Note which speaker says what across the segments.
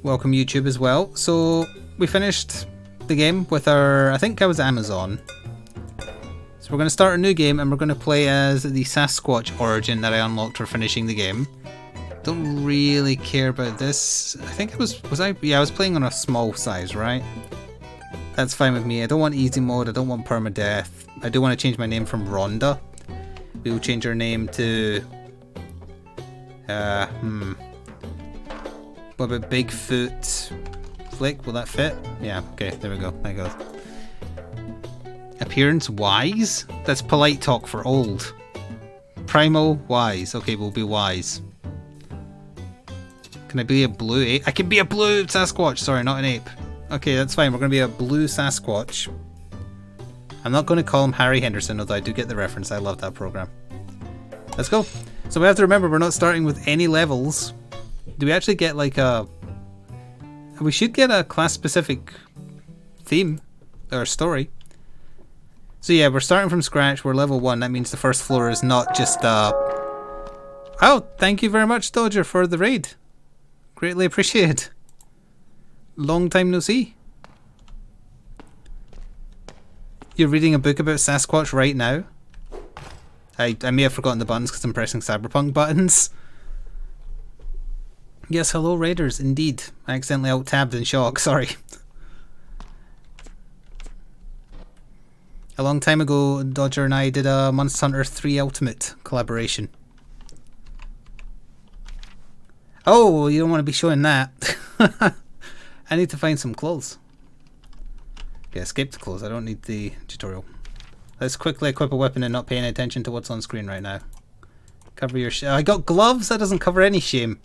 Speaker 1: welcome YouTube as well. So we finished the game with our, I think I was Amazon. So we're going to start a new game and we're going to play as the Sasquatch origin that I unlocked for finishing the game. Don't really care about this. I think it was I was playing on a small size, right? That's fine with me. I don't want easy mode, I don't want permadeath. I do want to change my name from Rhonda. We will change our name to what about Bigfoot Flick? Will that fit? Yeah, okay, there we go. There goes. Appearance wise? That's polite talk for old. Primal wise. Okay, we'll be wise. Can I be a blue ape? I can be a blue Sasquatch! Sorry, not an ape. Okay, that's fine. We're going to be a blue Sasquatch. I'm not going to call him Harry Henderson, although I do get the reference. I love that program. Let's go. So we have to remember we're not starting with any levels. Do we actually get like a... We should get a class-specific theme or story. So yeah, we're starting from scratch. We're level 1. That means the first floor is not just Oh, thank you very much, Dodger, for the raid. Greatly appreciated. Long time no see. You're reading a book about Sasquatch right now? I may have forgotten the buttons because I'm pressing Cyberpunk buttons. Yes, hello raiders, indeed. I accidentally alt-tabbed in shock, sorry. A long time ago, Dodger and I did a Monster Hunter 3 Ultimate collaboration. Oh, you don't want to be showing that. I need to find some clothes. Okay, escape the clothes. I don't need the tutorial. Let's quickly equip a weapon and not pay any attention to what's on screen right now. Cover your I got gloves? That doesn't cover any shame.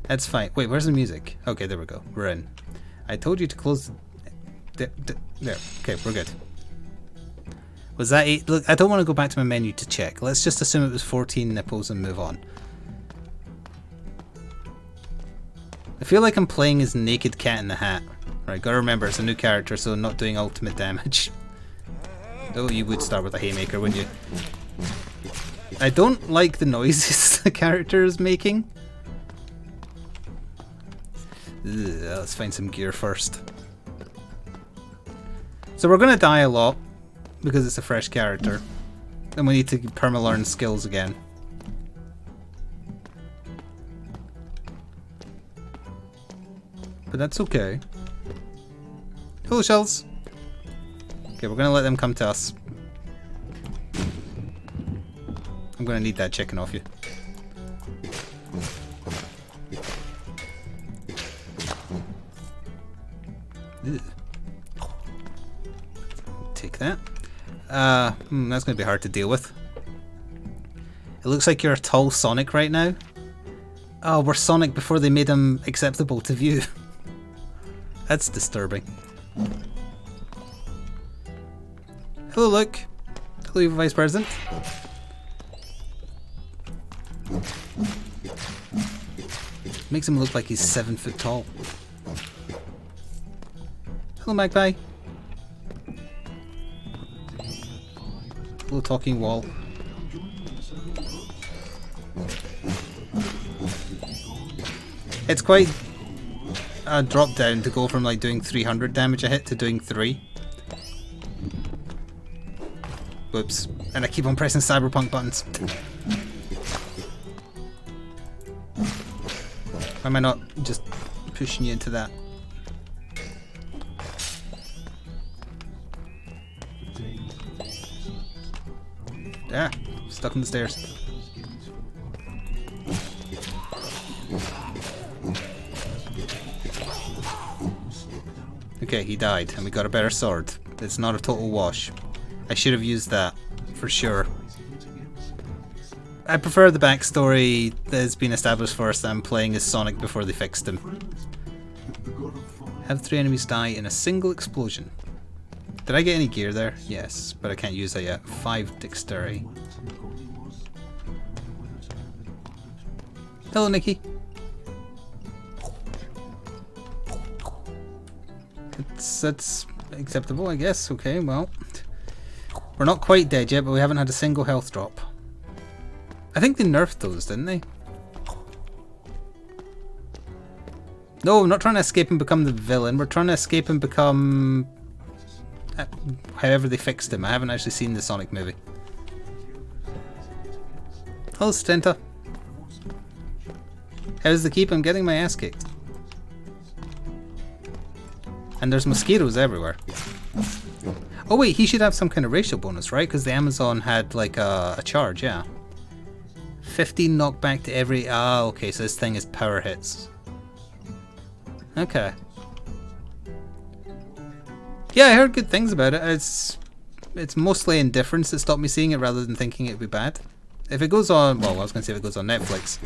Speaker 1: That's fine. Wait, where's the music? Okay, there we go. We're in. I told you to close the... There. Okay, we're good. Was that 8? Look, I don't want to go back to my menu to check. Let's just assume it was 14 nipples and move on. I feel like I'm playing as Naked Cat in the Hat. Right, gotta remember it's a new character, so not doing ultimate damage. Oh, you would start with a haymaker, wouldn't you? I don't like the noises the character is making. Ugh, let's find some gear first. So we're gonna die a lot because it's a fresh character, and we need to perma-learn skills again. But that's okay. Hello, shells. Okay, we're gonna let them come to us. I'm gonna need that chicken off you. Ugh. Take that. That's gonna be hard to deal with. It looks like you're a tall Sonic right now. Oh, we're Sonic before they made him acceptable to view. That's disturbing. Hello, Luke. Hello, Vice President. Makes him look like he's 7 foot tall. Hello, Magpie. Hello, talking wall. It's quite a drop down to go from like doing 300 damage a hit to doing 3. Whoops. And I keep on pressing Cyberpunk buttons. Why am I not just pushing you into that? Ah, stuck on the stairs. Okay, he died, and we got a better sword. It's not a total wash. I should have used that, for sure. I prefer the backstory that has been established for us that I'm playing as Sonic before they fixed him. Have 3 enemies die in a single explosion. Did I get any gear there? Yes, but I can't use that yet. 5 dexterity. Hello, Nikki. That's acceptable, I guess. Okay, well. We're not quite dead yet, but we haven't had a single health drop. I think they nerfed those, didn't they? No, I'm not trying to escape and become the villain. We're trying to escape and become... however they fixed him. I haven't actually seen the Sonic movie. Hello, Stenta. How's the keep? I'm getting my ass kicked. And there's mosquitoes everywhere. Oh wait, he should have some kind of racial bonus, right? Because the Amazon had like a charge, yeah. 15 knockback to every... Ah, okay, so this thing is power hits. Okay. Yeah, I heard good things about it. It's mostly indifference that stopped me seeing it rather than thinking it would be bad. If it goes on... Well, I was going to say if it goes on Netflix.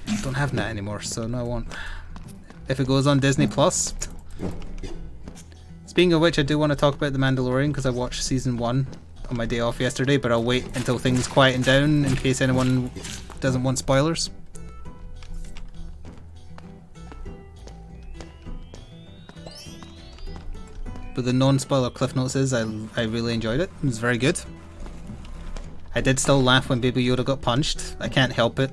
Speaker 1: I don't have that anymore, so no, I won't. If it goes on Disney Plus... Speaking of which, I do want to talk about The Mandalorian because I watched season 1 on my day off yesterday, but I'll wait until things quieten down in case anyone doesn't want spoilers. But the non-spoiler Cliff Notes is, I really enjoyed it. It was very good. I did still laugh when Baby Yoda got punched. I can't help it.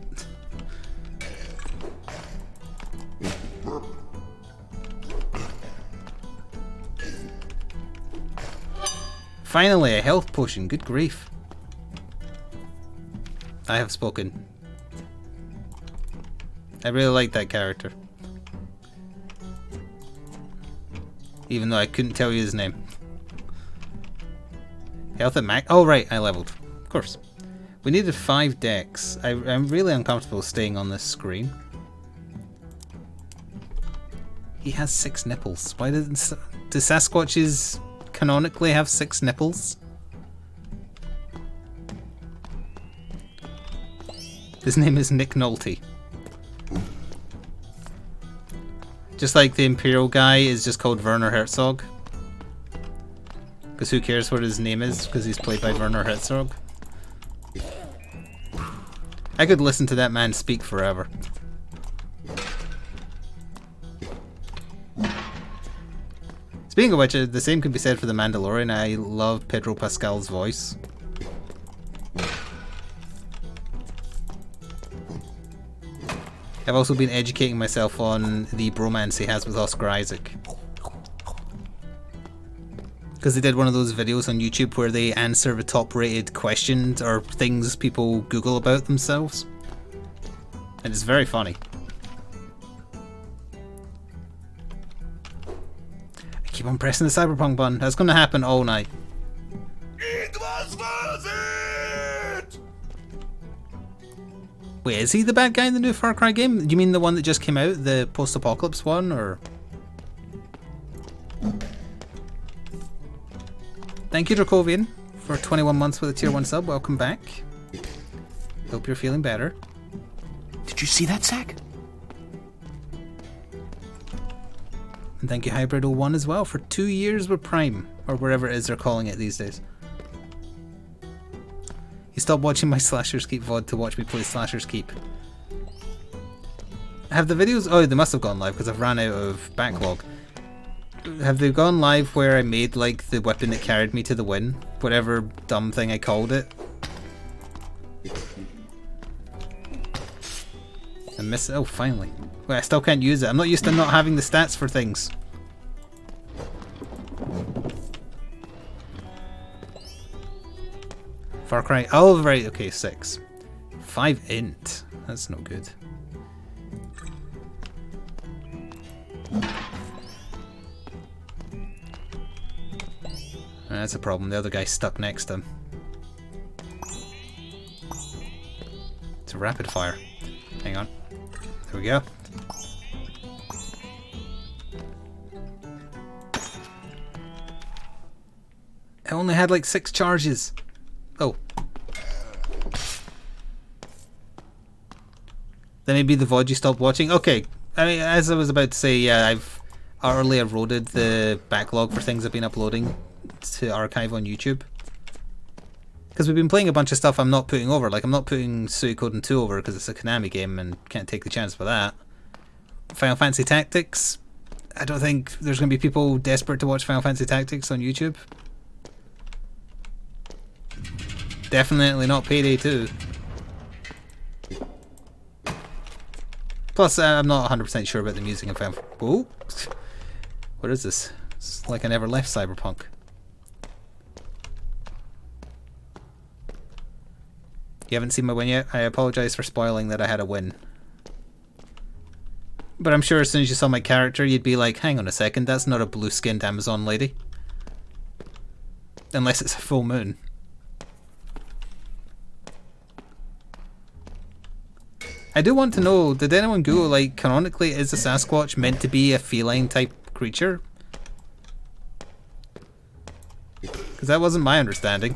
Speaker 1: Finally, a health potion. Good grief. I have spoken. I really like that character. Even though I couldn't tell you his name. Health at max. Oh right, I leveled. Of course. We needed 5 decks. I'm really uncomfortable staying on this screen. He has 6 nipples. Why didn't... Do Sasquatches canonically have 6 nipples? His name is Nick Nolte. Just like the Imperial guy is just called Werner Herzog. Because who cares what his name is, because he's played by Werner Herzog. I could listen to that man speak forever. Speaking of which, the same can be said for The Mandalorian. I love Pedro Pascal's voice. I've also been educating myself on the bromance he has with Oscar Isaac. Because they did one of those videos on YouTube where they answer the top rated questions or things people Google about themselves. And it's very funny. I keep on pressing the Cyberpunk button. That's going to happen all night. It was worth it! Wait, is he the bad guy in the new Far Cry game? Do you mean the one that just came out? The post-apocalypse one, or...? Thank you, Dracovian, for 21 months with a tier 1 sub. Welcome back. Hope you're feeling better.
Speaker 2: Did you see that, Zach?
Speaker 1: And thank you, Hybrid01, as well, for 2 years with Prime, or wherever it is they're calling it these days. You stopped watching my Slashers Keep VOD to watch me play Slashers Keep. Have the videos... Oh, they must have gone live because I've ran out of backlog. Have they gone live where I made, like, the weapon that carried me to the win? Whatever dumb thing I called it. I miss it. Oh, finally. Wait, I still can't use it. I'm not used to not having the stats for things. Far Cry. Oh, right. Okay, 6. 5 int. That's no good. That's a problem. The other guy's stuck next to him. It's a rapid fire. Hang on. There we go. I only had like 6 charges. Oh. Then maybe the VOD you stopped watching. Okay. I mean, as I was about to say, yeah, I've utterly eroded the backlog for things I've been uploading to archive on YouTube. Because we've been playing a bunch of stuff I'm not putting over. Like, I'm not putting Suikoden 2 over because it's a Konami game and can't take the chance for that. Final Fantasy Tactics. I don't think there's going to be people desperate to watch Final Fantasy Tactics on YouTube. Definitely not Payday 2. Plus, I'm not 100% sure about the music in Final. Oh, what is this? It's like I never left Cyberpunk. You haven't seen my win yet? I apologize for spoiling that I had a win. But I'm sure as soon as you saw my character, you'd be like, hang on a second, that's not a blue-skinned Amazon lady. Unless it's a full moon. I do want to know, did anyone Google, like, canonically, is a Sasquatch meant to be a feline type creature? Because that wasn't my understanding.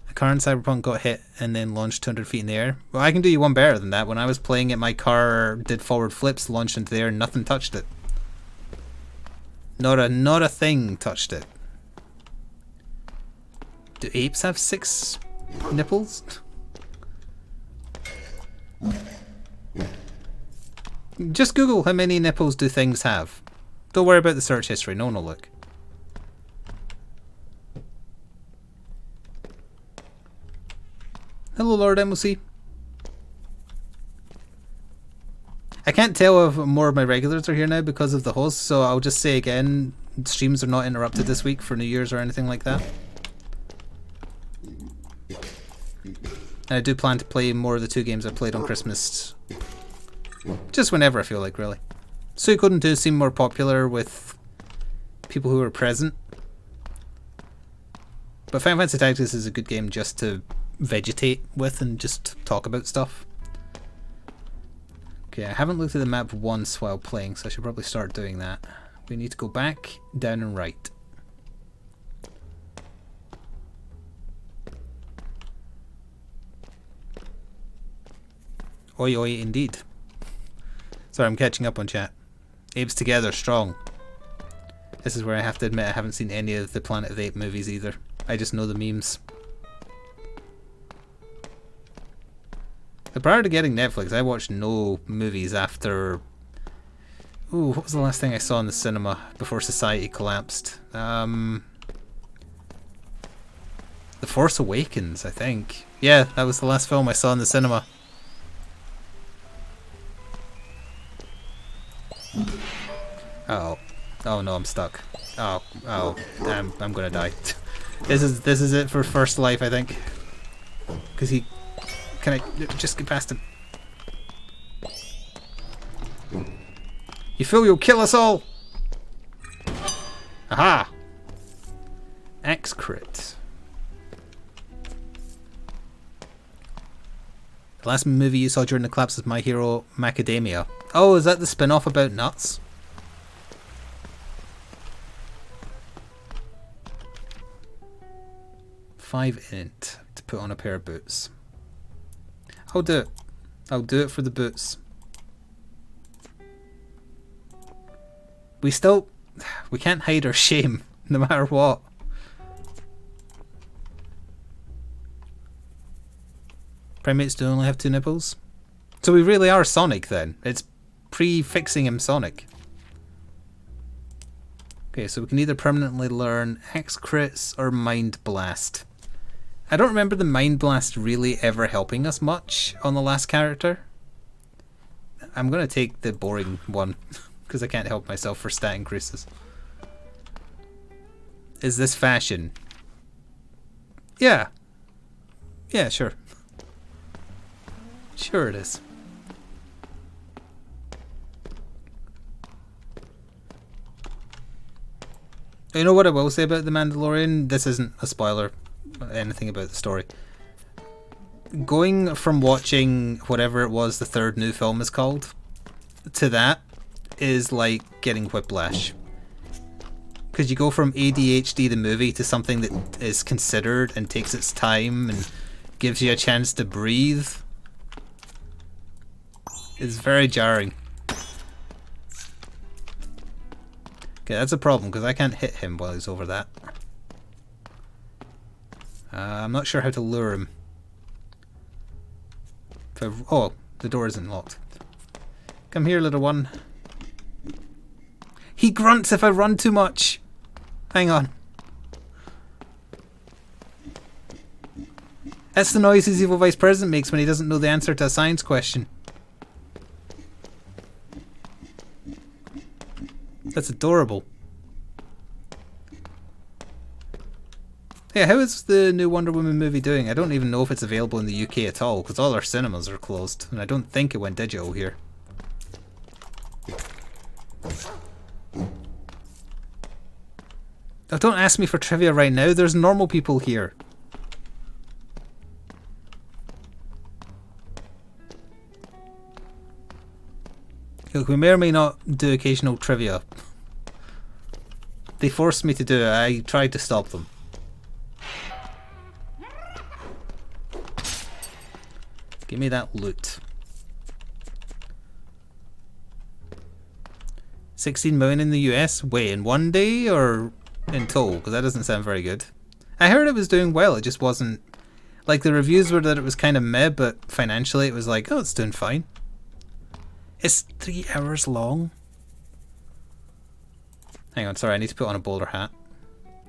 Speaker 1: A car in Cyberpunk got hit and then launched 200 feet in the air. Well, I can do you one better than that. When I was playing it, my car did forward flips, launched into the air, and nothing touched it. Not a thing touched it. Do apes have 6 nipples? Just Google how many nipples do things have. Don't worry about the search history, no one will look. Hello, Lord MLC. I can't tell if more of my regulars are here now because of the host, so I'll just say again, streams are not interrupted this week for New Year's or anything like that. And I do plan to play more of the 2 games I played on Christmas. Just whenever I feel like, really. Suikoden 2 seemed more popular with people who were present. But Final Fantasy Tactics is a good game just to vegetate with and just talk about stuff. Okay, I haven't looked at the map once while playing, so I should probably start doing that. We need to go back, down and right. Oi oi indeed. Sorry, I'm catching up on chat. Apes Together, strong. This is where I have to admit I haven't seen any of the Planet of the Apes movies either. I just know the memes. But prior to getting Netflix, I watched no movies after... Ooh, what was the last thing I saw in the cinema before society collapsed? The Force Awakens, I think. Yeah, that was the last film I saw in the cinema. Oh, oh no, I'm stuck. Oh, I'm gonna die. This is it for First Life, I think. Cause he, can I just get past him? You feel you'll kill us all? Aha! Axe crit. The last movie you saw during the collapse was My Hero Macadamia. Oh, is that the spin-off about nuts? $5 int to put on a pair of boots. I'll do it. I'll do it for the boots. We can't hide our shame, no matter what. Primates do only have 2 nipples? So we really are Sonic then. It's pre-fixing him Sonic. Okay, so we can either permanently learn Axe crits or Mind Blast. I don't remember the Mind Blast really ever helping us much on the last character. I'm going to take the boring one because I can't help myself for stat increases. Is this fashion? Yeah. Yeah, sure. Sure it is. You know what I will say about The Mandalorian? This isn't a spoiler, anything about the story. Going from watching whatever it was the third new film is called, to that is like getting whiplash. Because you go from ADHD the movie to something that is considered and takes its time and gives you a chance to breathe. It's very jarring. Okay, that's a problem because I can't hit him while he's over that. I'm not sure how to lure him. Oh, the door isn't locked. Come here, little one. He grunts if I run too much. Hang on. That's the noise his evil vice president makes when he doesn't know the answer to a science question. That's adorable. Yeah, how is the new Wonder Woman movie doing? I don't even know if it's available in the UK at all, because all our cinemas are closed, and I don't think it went digital here. Oh, don't ask me for trivia right now, there's normal people here. Look, we may or may not do occasional trivia. They forced me to do it, I tried to stop them. Give me that loot. 16 million in the US? Wait, in one day or in total? Because that doesn't sound very good. I heard it was doing well, it just wasn't... Like, the reviews were that it was kind of meh, but financially it was like, oh, it's doing fine. It's 3 hours long. Hang on, sorry, I need to put on a bowler hat.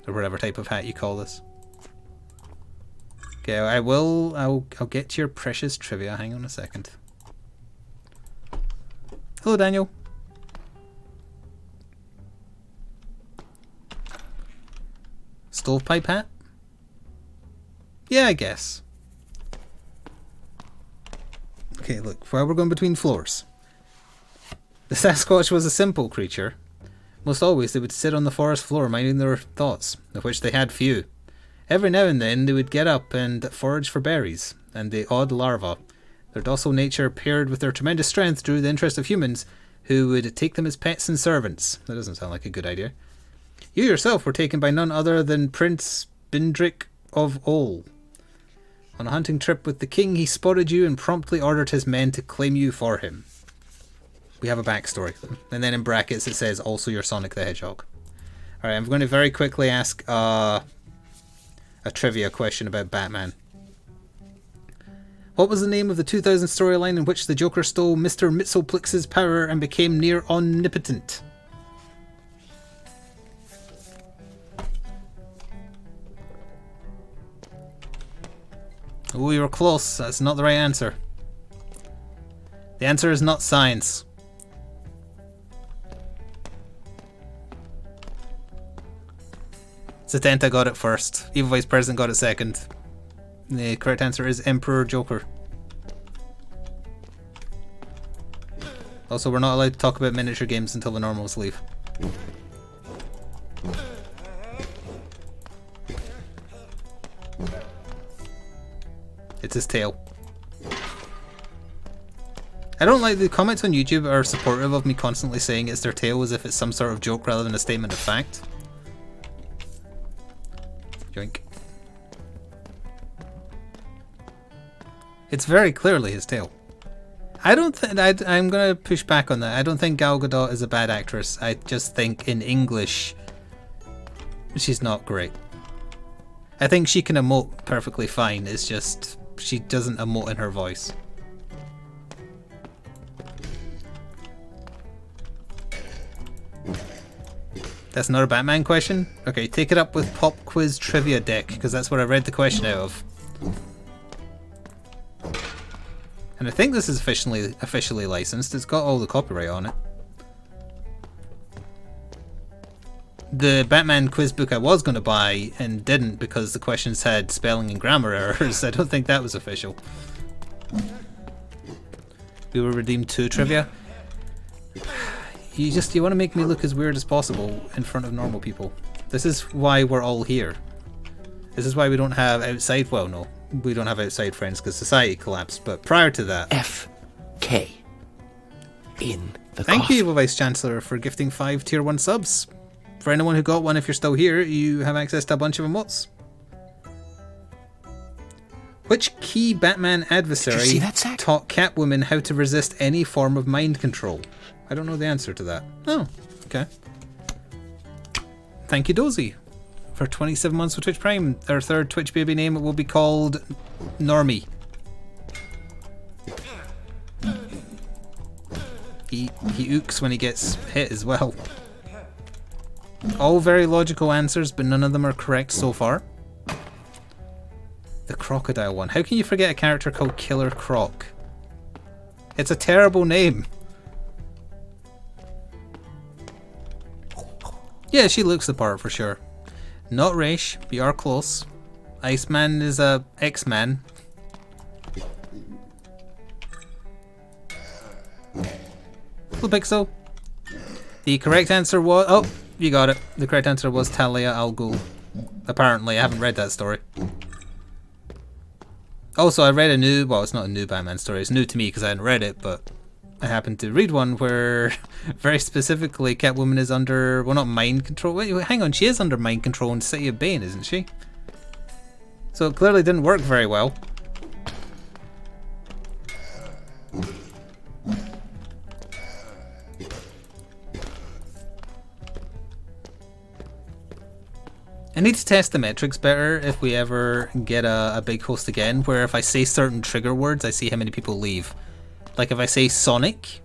Speaker 1: Or whatever type of hat you call this. Okay, I'll get to your precious trivia. Hang on a second. Hello, Daniel. Stovepipe hat? Yeah, I guess. Okay, look, while we're going between floors. The Sasquatch was a simple creature. Most always they would sit on the forest floor minding their thoughts, of which they had few. Every now and then they would get up and forage for berries and the odd larva. Their docile nature paired with their tremendous strength drew the interest of humans who would take them as pets and servants. That doesn't sound like a good idea. You yourself were taken by none other than Prince Bindrick of Ol. On a hunting trip with the king, he spotted you and promptly ordered his men to claim you for him. We have a backstory. And then in brackets it says, also you're Sonic the Hedgehog. Alright, I'm going to very quickly ask a trivia question about Batman. What was the name of the 2000 storyline in which the Joker stole Mr. Mxyzptlk's power and became near omnipotent? Oh, you were close. That's not the right answer. The answer is not science. Satenta got it first. Evil Vice President got it second. The correct answer is Emperor Joker. Also, we're not allowed to talk about miniature games until the normals leave. It's his tail. I don't like the comments on YouTube are supportive of me constantly saying it's their tail as if it's some sort of joke rather than a statement of fact. Yoink. It's very clearly his tail. I don't think I'm gonna push back on that. I don't think Gal Gadot is a bad actress. I just think in English she's not great. I think she can emote perfectly fine. It's just she doesn't emote in her voice. That's not a Batman question? Okay, take it up with Pop Quiz Trivia Deck, because that's what I read the question out of. And I think this is officially licensed. It's got all the copyright on it. The Batman quiz book I was going to buy and didn't because the questions had spelling and grammar errors. I don't think that was official. We were redeemed 2 trivia. You want to make me look as weird as possible in front of normal people. This is why we're all here. This is why we don't have outside, well no, we don't have outside friends because society collapsed, but prior to that...
Speaker 2: FK. In the
Speaker 1: Thank you, Evil Vice Chancellor, for gifting 5 Tier 1 subs. For anyone who got one, if you're still here, you have access to a bunch of emotes. Which key Batman adversary taught Catwoman how to resist any form of mind control? I don't know the answer to that. Oh, okay. Thank you, Dozy, for 27 months with Twitch Prime. Our 3rd Twitch baby name will be called Normie. He ooks when he gets hit as well. All very logical answers, but none of them are correct so far. The crocodile one. How can you forget a character called Killer Croc? It's a terrible name. Yeah, she looks the part for sure. Not Raish, but you are close. Iceman is a X-Man. Hello, Pixel. The correct answer was... Oh, you got it. The correct answer was Talia al Ghul. Apparently, I haven't read that story. Also, I read a new... Well, it's not a new Batman story. It's new to me because I hadn't read it, but I happened to read one where very specifically Catwoman is under... Well, not mind control. Wait, hang on. She is under mind control in City of Bane, isn't she? So it clearly didn't work very well. I need to test the metrics better if we ever get a big host again, where if I say certain trigger words, I see how many people leave. Like if I say Sonic,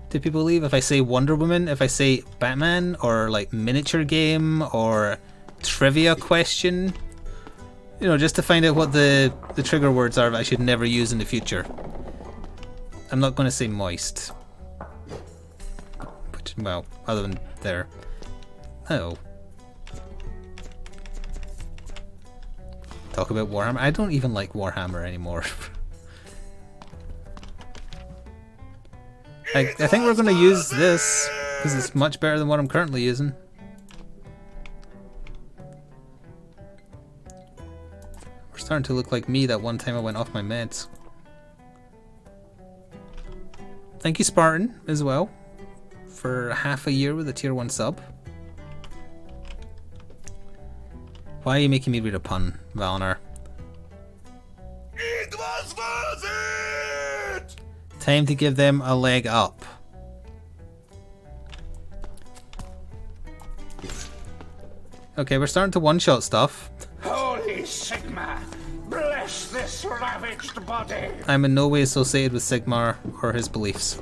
Speaker 1: do people leave? If I say Wonder Woman, if I say Batman, or like miniature game, or trivia question, you know, just to find out what the trigger words are that I should never use in the future. I'm not going to say moist. Which, well, other than there. Oh. Talk about Warhammer. I don't even like Warhammer anymore. I think we're going to use this because it's much better than what I'm currently using. We're starting to look like me that one time I went off my meds. Thank you, Spartan, as well, for half a year with a tier 1 sub. Why are you making me read a pun, Valinar? It was worth it! Time to give them a leg up. Okay, we're starting to one-shot stuff.
Speaker 3: Holy Sigma! Bless this ravaged body!
Speaker 1: I'm in no way associated with Sigmar or his beliefs.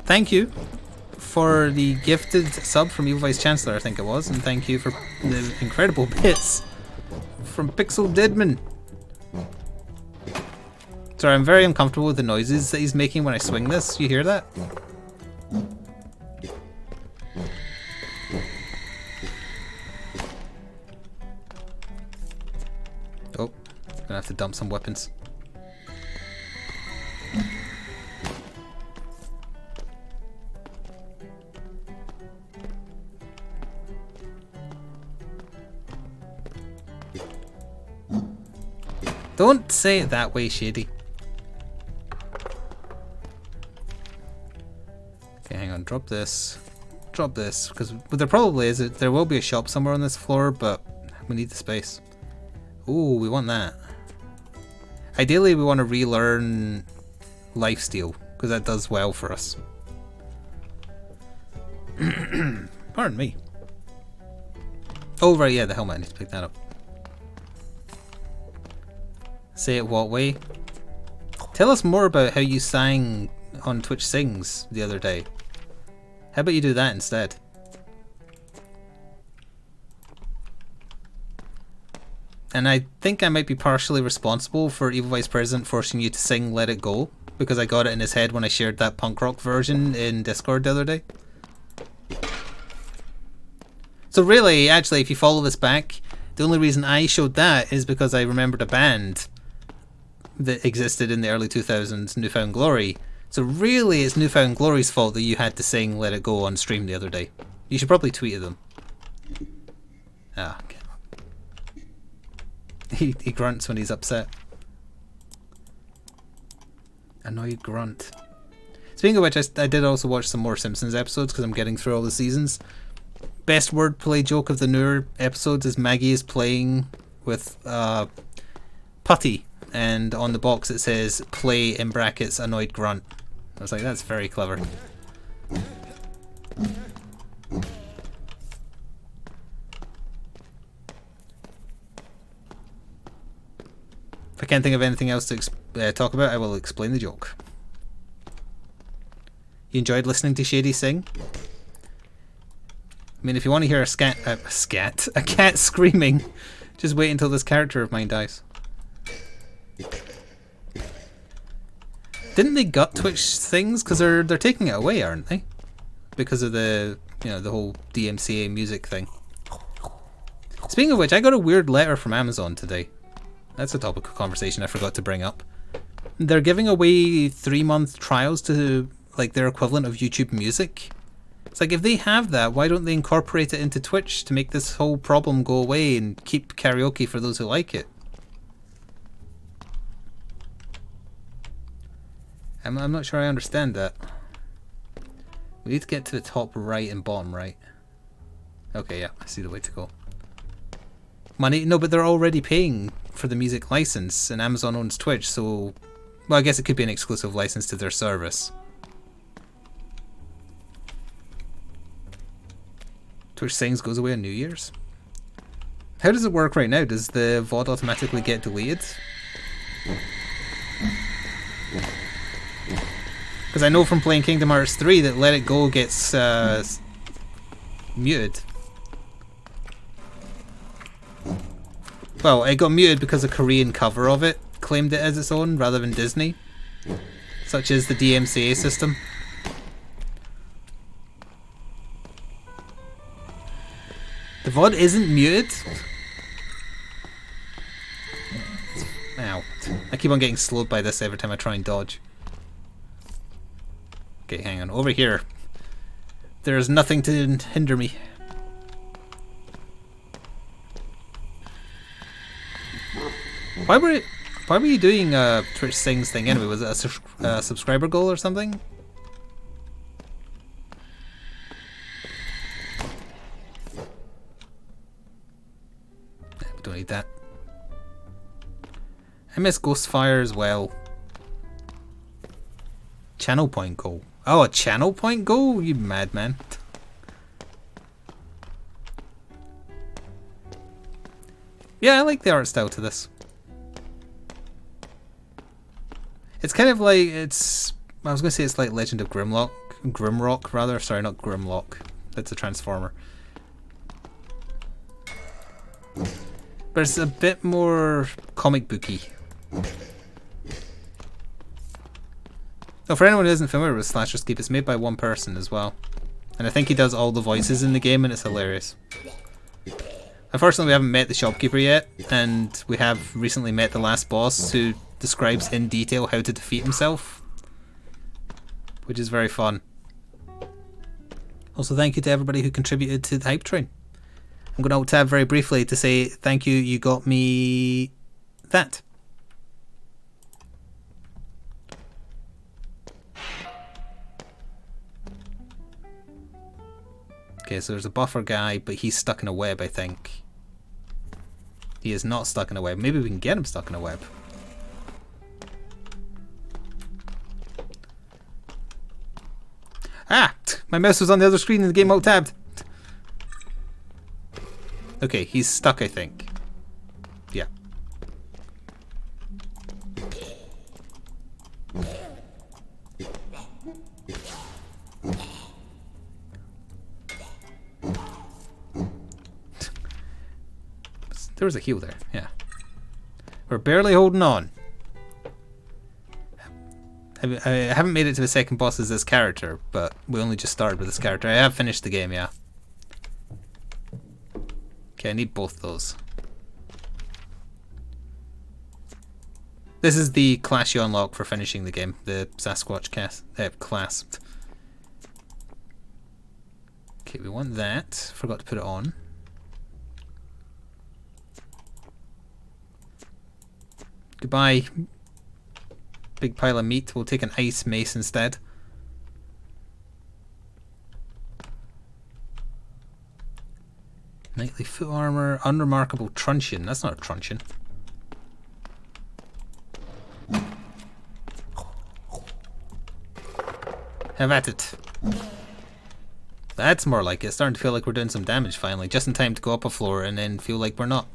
Speaker 1: Thank you for the gifted sub from Evil Vice Chancellor, I think it was, and thank you for the incredible bits from Pixel Didman. Sorry, I'm very uncomfortable with the noises that he's making when I swing this. You hear that? Oh, gonna have to dump some weapons. Don't say it that way, Shady. Okay, hang on. Drop this. Drop this. Because what there probably is, there will be a shop somewhere on this floor, but we need the space. Ooh, we want that. Ideally, we want to relearn lifesteal, because that does well for us. Pardon me. Oh, right, yeah, the helmet. I need to pick that up. Say it what way? Tell us more about how you sang on Twitch Sings the other day. How about you do that instead? And I think I might be partially responsible for Evil Vice President forcing you to sing Let It Go, because I got it in his head when I shared that punk rock version in Discord the other day. So really, actually, if you follow this back, the only reason I showed that is because I remembered a band that existed in the early 2000s, Newfound Glory. So really, it's Newfound Glory's fault that you had to sing Let It Go on stream the other day. You should probably tweet at them. Ah, okay. He grunts when he's upset. Annoyed grunt. Speaking of which, I did also watch some more Simpsons episodes because I'm getting through all the seasons. Best wordplay joke of the newer episodes is Maggie is playing with Putty, and on the box it says play in brackets annoyed grunt. I was like, that's very clever. If I can't think of anything else to talk about, I will explain the joke. You enjoyed listening to Shady sing? I mean, if you want to hear a cat screaming, Just wait until this character of mine dies. Didn't they gut Twitch things? Because they're taking it away, aren't they? Because of the the whole DMCA music thing. Speaking of which, I got a weird letter from Amazon today. That's a topic of conversation I forgot to bring up. They're giving away 3-month trials to like their equivalent of YouTube Music. It's like, if they have that, why don't they incorporate it into Twitch to make this whole problem go away and keep karaoke for those who like it? I'm not sure I understand that. We need to get to the top right and bottom right. Okay, yeah, I see the way to go. Money? No, but they're already paying for the music license, and Amazon owns Twitch, so... Well, I guess it could be an exclusive license to their service. Twitch Sings goes away on New Year's? How does it work right now? Does the VOD automatically get deleted? Because I know from playing Kingdom Hearts 3 that Let It Go gets muted. Well, it got muted because a Korean cover of it claimed it as its own rather than Disney. Such as the DMCA system. The VOD isn't muted? Ow. I keep on getting slowed by this every time I try and dodge. Okay, hang on. Over here. There's nothing to hinder me. Why were you doing a Twitch Sings thing anyway? Was it a subscriber goal or something? We don't need that. I miss Ghostfire as well. Channel point goal. Oh, a channel point goal? You madman. Yeah, I like the art style to this. It's kind of like, I was going to say it's like Legend of Grimrock rather. Sorry, not Grimlock. That's a Transformer. But it's a bit more comic booky. Oh, for anyone who isn't familiar with Slasher's Keep, it's made by one person as well. And I think he does all the voices in the game, and it's hilarious. Unfortunately, we haven't met the shopkeeper yet, and we have recently met the last boss who describes in detail how to defeat himself, which is very fun. Also, thank you to everybody who contributed to the Hype Train. I'm going to alt-tab very briefly to say thank you, you got me that. Okay, so there's a buffer guy, but he's stuck in a web, I think. He is not stuck in a web. Maybe we can get him stuck in a web. Ah! My mouse was on the other screen and the game alt-tabbed. Okay, he's stuck, I think. Yeah. There was a heal there, yeah. We're barely holding on. I haven't made it to the second boss as this character, but we only just started with this character. I have finished the game, yeah. Okay, I need both those. This is the class you unlock for finishing the game, the Sasquatch class. Okay, we want that. Forgot to put it on. Goodbye, big pile of meat. We'll take an ice mace instead. Knightly foot armor, unremarkable truncheon. That's not a truncheon. Have at it. That's more like it. It's starting to feel like we're doing some damage finally, just in time to go up a floor and then feel like we're not.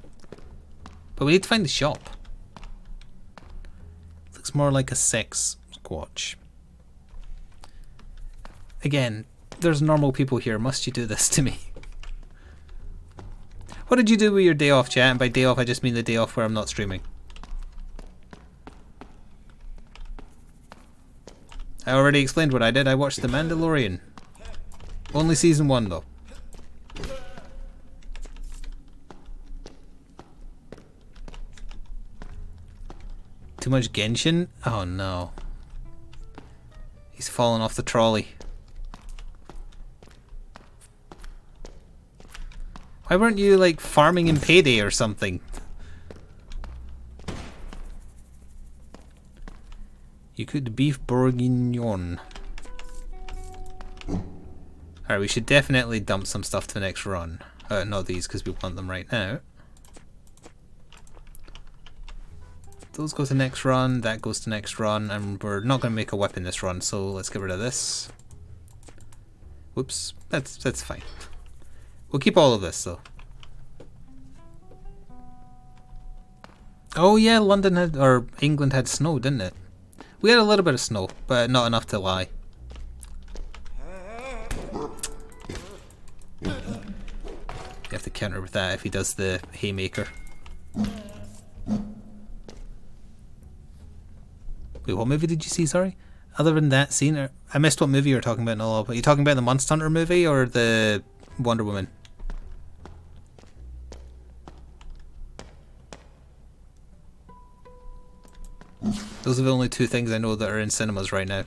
Speaker 1: But we need to find the shop. Looks more like a sex squatch. Again, there's normal people here. Must you do this to me? What did you do with your day off, chat? And by day off, I just mean the day off where I'm not streaming. I already explained what I did. I watched The Mandalorian. Only season 1 though. Too much Genshin? Oh no. He's fallen off the trolley. Why weren't you like farming in Payday or something? You cooked beef bourguignon. Alright, we should definitely dump some stuff to the next run. Not these, because we want them right now. Those go to next run, that goes to next run, and we're not going to make a weapon this run, so let's get rid of this. Whoops, that's fine. We'll keep all of this, though. Oh yeah, London had, or England had snow, didn't it? We had a little bit of snow, but not enough to lie. You have to counter with that if he does the haymaker. Wait, what movie did you see, sorry? Other than that scene, I missed what movie you were talking about, Noel. But are you talking about the Monster Hunter movie or the Wonder Woman? Those are the only two things I know that are in cinemas right now.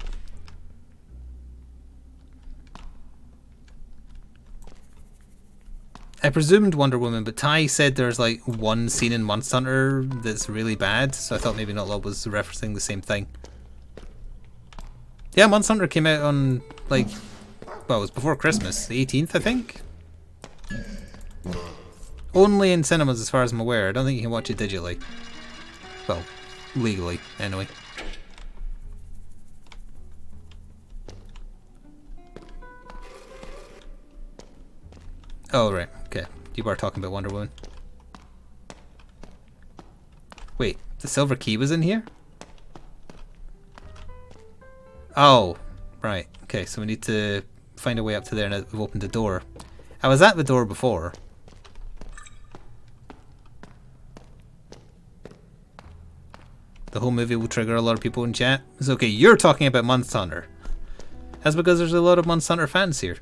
Speaker 1: I presumed Wonder Woman, but Ty said there's like one scene in Monster Hunter that's really bad, so I thought maybe Notlab was referencing the same thing. Yeah, Monster Hunter came out on, like, well, it was before Christmas, the 18th, I think? Only in cinemas as far as I'm aware. I don't think you can watch it digitally. Well, legally, anyway. Oh, right, okay. You were talking about Wonder Woman. Wait, the silver key was in here? Oh, right. Okay, so we need to find a way up to there, and we've opened the door. I was at the door before. The whole movie will trigger a lot of people in chat. It's okay, you're talking about Monster Hunter. That's because there's a lot of Monster Hunter fans here.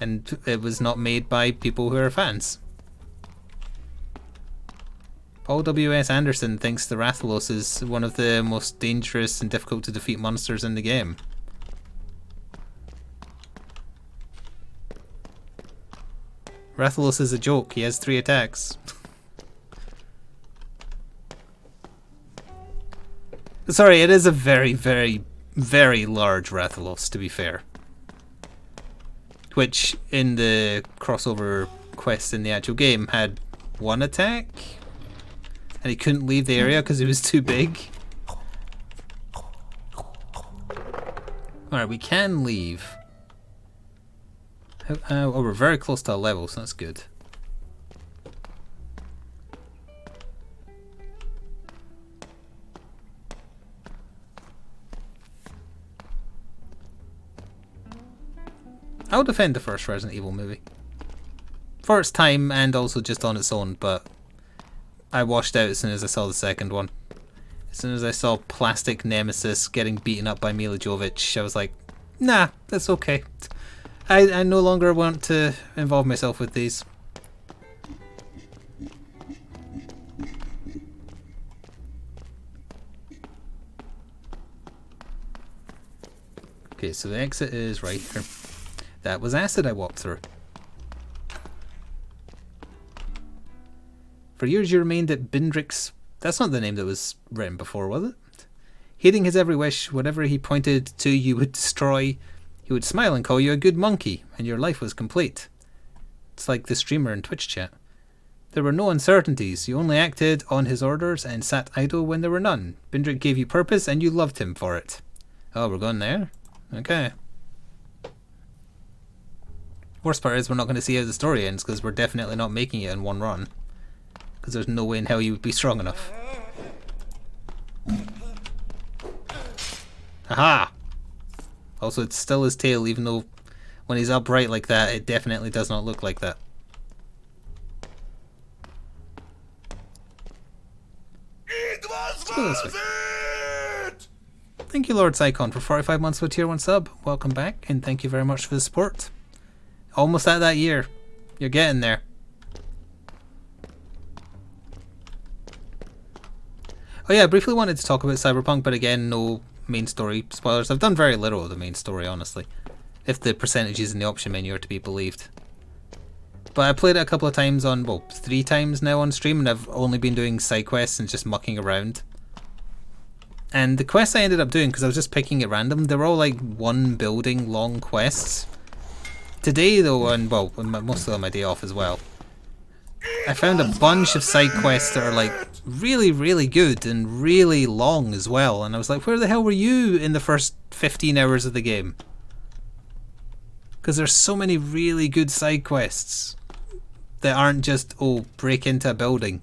Speaker 1: And it was not made by people who are fans. Paul W.S. Anderson thinks the Rathalos is one of the most dangerous and difficult to defeat monsters in the game. Rathalos is a joke, he has 3 attacks. Sorry, it is a very, very, very large Rathalos, to be fair. Which, in the crossover quest in the actual game, had 1 attack? And he couldn't leave the area because it was too big? Alright, we can leave. Oh, we're very close to a level, so that's good. I'll defend the first Resident Evil movie. For its time and also just on its own, but I washed out as soon as I saw the second one. As soon as I saw Plastic Nemesis getting beaten up by Mila Jovovich, I was like, nah, that's okay. I no longer want to involve myself with these. Okay, so the exit is right here. That was acid I walked through. For years you remained at Bindrix. That's not the name that was written before, was it? Heeding his every wish, whatever he pointed to you would destroy. He would smile and call you a good monkey, and your life was complete. It's like the streamer in Twitch chat. There were no uncertainties. You only acted on his orders and sat idle when there were none. Bindrick gave you purpose, and you loved him for it. Oh, we're going there? Okay. Worst part is we're not going to see how the story ends, because we're definitely not making it in one run. Because there's no way in hell you would be strong enough. Aha! Also, it's still his tail, even though... when he's upright like that, it definitely does not look like that.
Speaker 3: It was
Speaker 1: go this
Speaker 3: worth it!
Speaker 1: Thank you, Lord Psychon, for 45 months with Tier 1 sub. Welcome back, and thank you very much for the support. Almost at that year. You're getting there. Oh yeah, I briefly wanted to talk about Cyberpunk, but again, no main story spoilers. I've done very little of the main story, honestly, if the percentages in the option menu are to be believed. But I played it a couple of times on, well, 3 times now on stream, and I've only been doing side quests and just mucking around. And the quests I ended up doing, because I was just picking at random, they were all like 1 building long quests. Today though, and well, mostly on my day off as well, I found a bunch of side quests that are like really, really good and really long as well. And I was like, where the hell were you in the first 15 hours of the game? Because there's so many really good side quests that aren't just, oh, break into a building.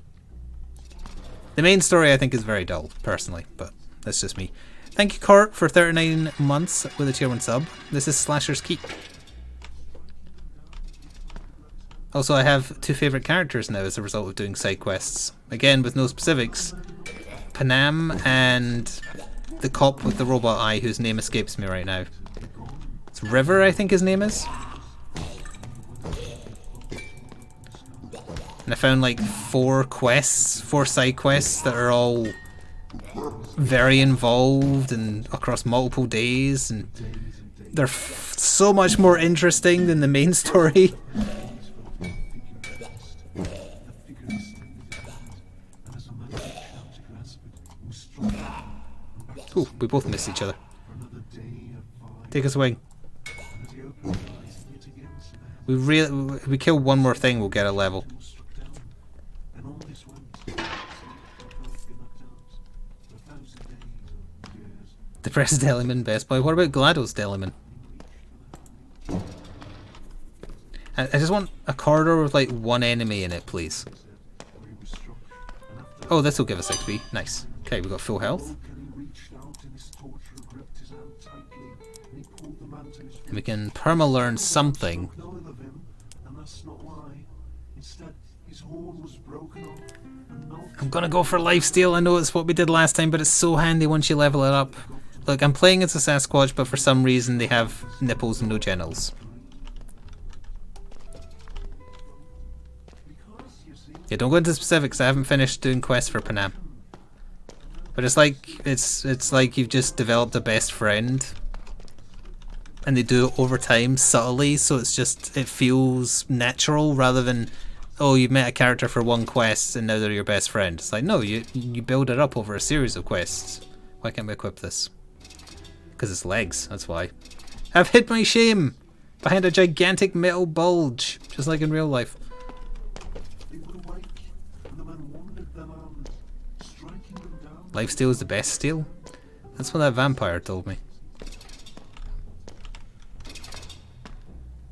Speaker 1: The main story I think is very dull, personally, but that's just me. Thank you, Court, for 39 months with a Tier 1 sub. This is Slasher's Keep. Also, I have 2 favourite characters now as a result of doing side quests. Again, with no specifics. Panam and the cop with the robot eye whose name escapes me right now. It's River, I think his name is. And I found like 4 side quests that are all very involved and across multiple days, and they're so much more interesting than the main story. Ooh, we both missed each other. Take us away. We kill one more thing, we'll get a level. Depressed Deliman, best boy. What about GLaDOS Deliman? I just want a corridor with like 1 enemy in it, please. Oh, this will give us XP. Nice. Okay, we got full health. And we can perma-learn something. I'm gonna go for lifesteal. I know it's what we did last time, but it's so handy once you level it up. Look, I'm playing as a Sasquatch, but for some reason they have nipples and no genitals. Yeah, don't go into specifics. I haven't finished doing quests for Panam. But it's like you've just developed a best friend, and they do it over time subtly, so it feels natural rather than, oh, you've met a character for 1 quest and now they're your best friend. It's like, no, you build it up over a series of quests. Why can't we equip this? Because it's legs, that's why. I've hid my shame behind a gigantic metal bulge, just like in real life. Lifesteal is the best steal? That's what that vampire told me.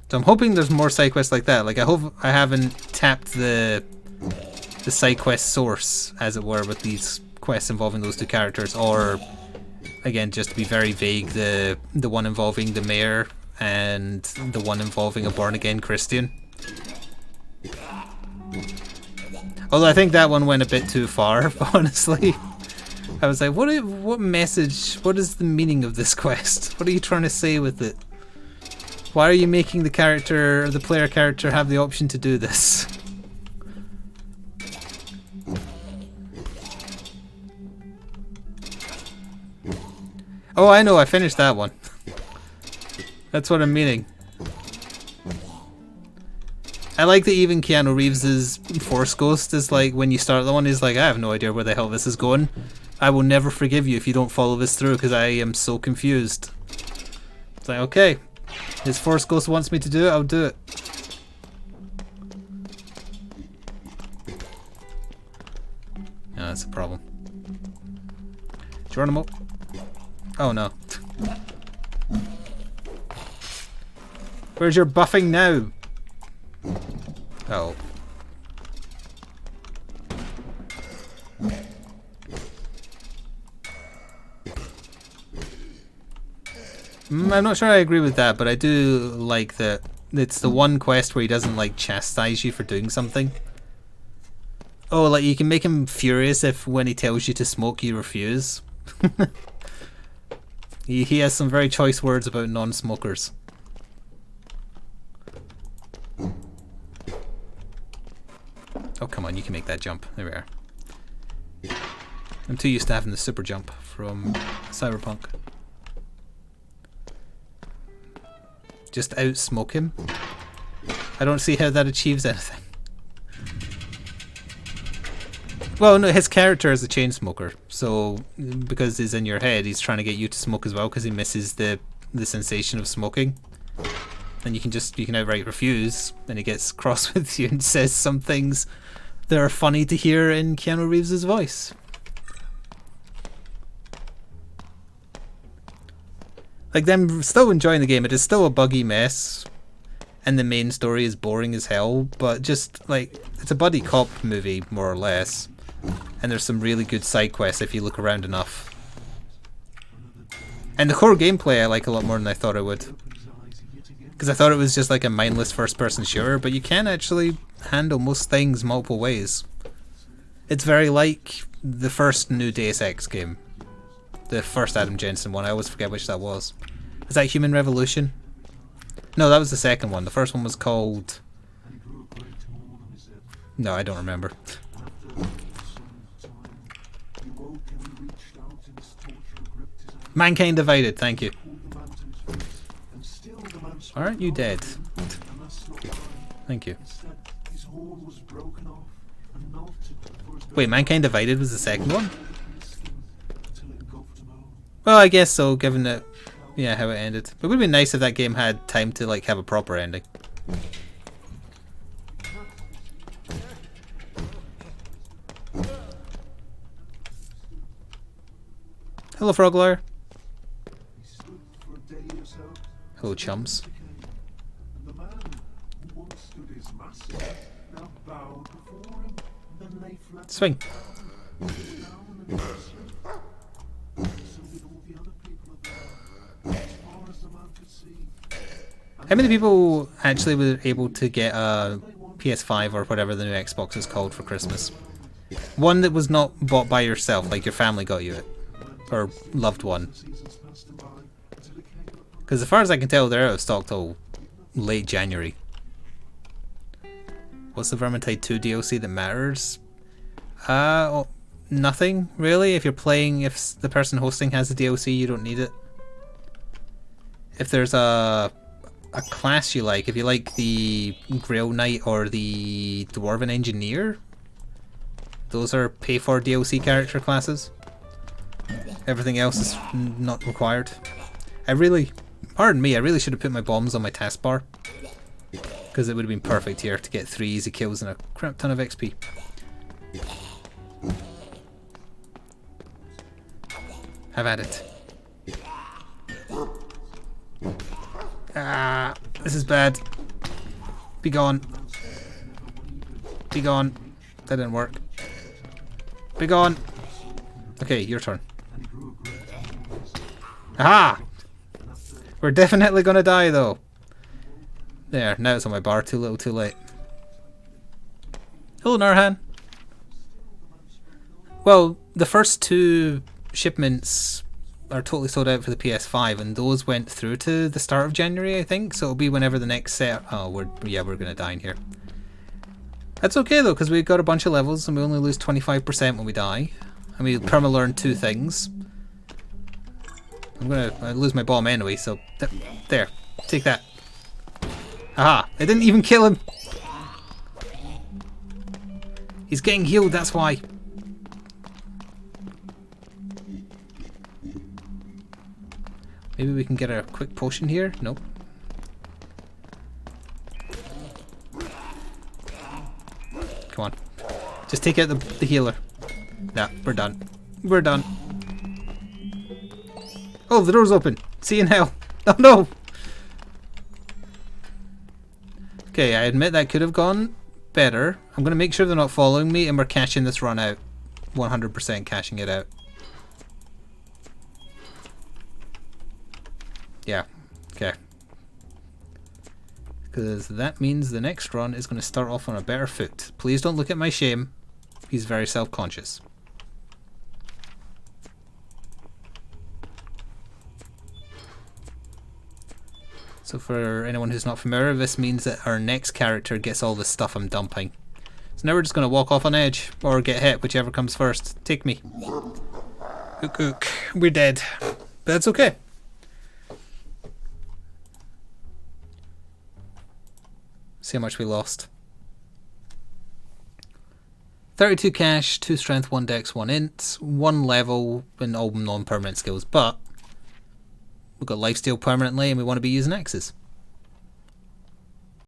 Speaker 1: So I'm hoping there's more side quests like that. Like, I hope I haven't tapped the side quest source, as it were, with these quests involving those 2 characters, or again, just to be very vague, the one involving the mayor and the one involving a born-again Christian. Although I think that one went a bit too far, honestly. I was like, what message, what is the meaning of this quest? What are you trying to say with it? Why are you making the player character have the option to do this? Oh, I know, I finished that one. That's what I'm meaning. I like that even Keanu Reeves' Force Ghost is like, when you start the one, he's like, I have no idea where the hell this is going. I will never forgive you if you don't follow this through because I am so confused. It's like, okay, his Force Ghost wants me to do it, I'll do it. Yeah, that's a problem. Geronimo. Oh no. Where's your buffing now? Oh. I'm not sure I agree with that, but I do like that it's the one quest where he doesn't like chastise you for doing something. Oh, like you can make him furious if when he tells you to smoke you refuse. He has some very choice words about non-smokers. Oh come on, you can make that jump. There we are. I'm too used to having the super jump from Cyberpunk. Just outsmoke him. I don't see how that achieves anything. Well, no, his character is a chain smoker, so because he's in your head, he's trying to get you to smoke as well because he misses the sensation of smoking. And you can outright refuse, and he gets cross with you and says some things that are funny to hear in Keanu Reeves' voice. Like, I'm still enjoying the game. It is still a buggy mess, and the main story is boring as hell, but just, like, it's a buddy cop movie, more or less. And there's some really good side quests if you look around enough. And the core gameplay I like a lot more than I thought I would. Because I thought it was just like a mindless first-person shooter, but you can actually handle most things multiple ways. It's very like the first new Deus Ex game. The first Adam Jensen one, I always forget which that was. Is that Human Revolution? No, that was the second one. The first one was called... No, I don't remember. Mankind Divided, thank you. Aren't you dead? Thank you. Wait, Mankind Divided was the second one? Well, I guess so, given that, yeah, how it ended. It would have been nice if that game had time to, like, have a proper ending. Hello, Frog Lawyer. Hello, chums. Swing. How many people actually were able to get a PS5 or whatever the new Xbox is called for Christmas? One that was not bought by yourself, like your family got you it. Or loved one. Because as far as I can tell, they're out of stock till late January. What's the Vermintide 2 DLC that matters? Nothing really. If you're playing, if the person hosting has the DLC, you don't need it. If there's a class you like, if you like the Grail Knight or the Dwarven Engineer, those are pay-for DLC character classes. Everything else is not required. Pardon me, I really should have put my bombs on my taskbar. Because it would have been perfect here to get 3 easy kills and a crap ton of XP. Have at it. Ah, this is bad. Be gone. Be gone. That didn't work. Be gone. Okay, your turn. Aha! We're definitely gonna die though. There, now it's on my bar. Too little, too late. Hello, Narhan. Well, the first 2 shipments are totally sold out for the PS5, and those went through to the start of January, I think. So it'll be whenever the next set. Oh, we're gonna die in here. That's okay though, because we've got a bunch of levels, and we only lose 25% when we die, and we perma-learn 2 things. I lose my bomb anyway, so there, take that. Aha! I didn't even kill him. He's getting healed, that's why. Maybe we can get a quick potion here? Nope. Come on. Just take out the healer. Nah, we're done. We're done. Oh, the door's open. See you in hell. Oh no! Okay, I admit that could have gone better. I'm going to make sure they're not following me, and we're cashing this run out. 100% cashing it out. Yeah. Okay. Because that means the next run is going to start off on a better foot. Please don't look at my shame. He's very self-conscious. So for anyone who's not familiar, this means that our next character gets all the stuff I'm dumping. So now we're just going to walk off on edge, or get hit, whichever comes first. Take me. Ook ook. We're dead. But that's okay. See how much we lost. 32 cash, 2 strength, 1 dex, 1 int, 1 level, and all non-permanent skills. But we've got lifesteal permanently, and we want to be using axes.